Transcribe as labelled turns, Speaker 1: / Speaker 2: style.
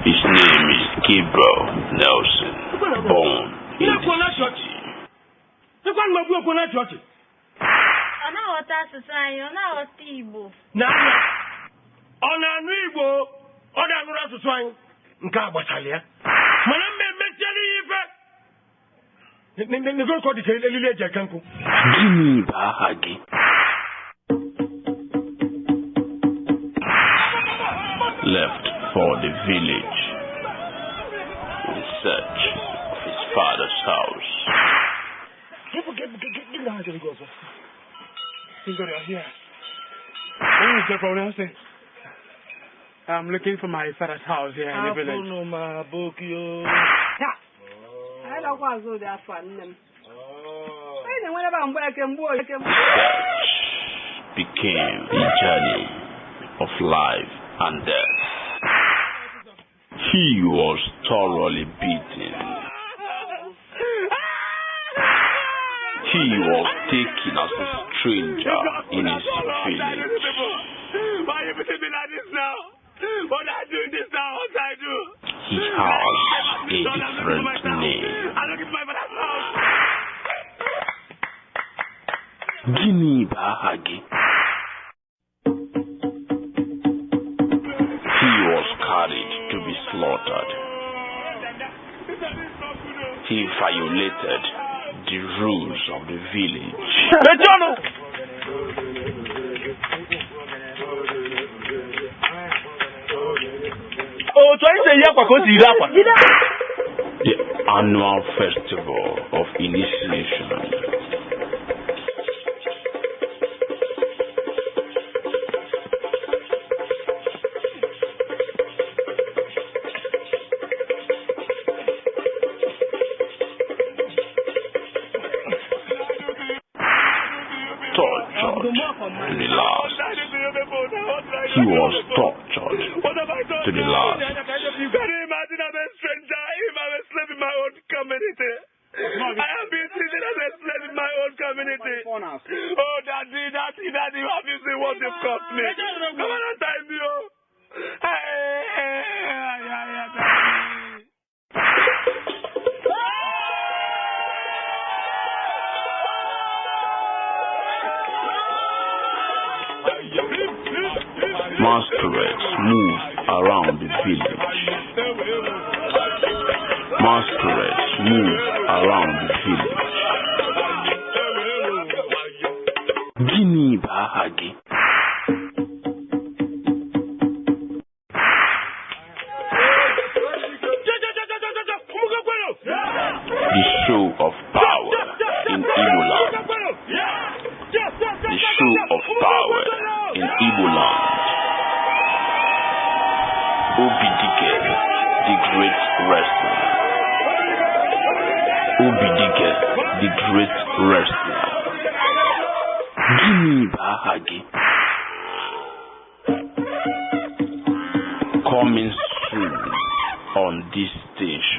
Speaker 1: His name is Gabriel Nelson, born in the city.
Speaker 2: Igbo.
Speaker 1: Gini bahagi. Left for the village in search of his father's house.
Speaker 3: I'm looking for my father's house here in the village.
Speaker 2: I don't want to go there for them.
Speaker 1: Became a journey of life and death. He was thoroughly beaten. He was taken as a stranger in his village.
Speaker 3: Why are you putting me like this now? What are you doing this now? What I do?
Speaker 1: He has a different name.
Speaker 3: I'm looking for my father's house.
Speaker 1: Gini bahagi. He was carried to be slaughtered. He violated the rules of the village. The annual festival of initiation. Tortured to the last. He was tortured to the last.
Speaker 3: You can imagine I'm a stranger if I'm a slave in my own community. I have been treated as a slave in my own community. Oh, daddy, have you seen what they've cost me? Come on, time you.
Speaker 1: Masquerades move around the village. Masquerades move around the village. Gini bahagi. The show of power in Igbo land. The show of power in Igbo land. Obidike, the great wrestler. Obidike, the great wrestler. Gini bahagi. Coming soon on this station.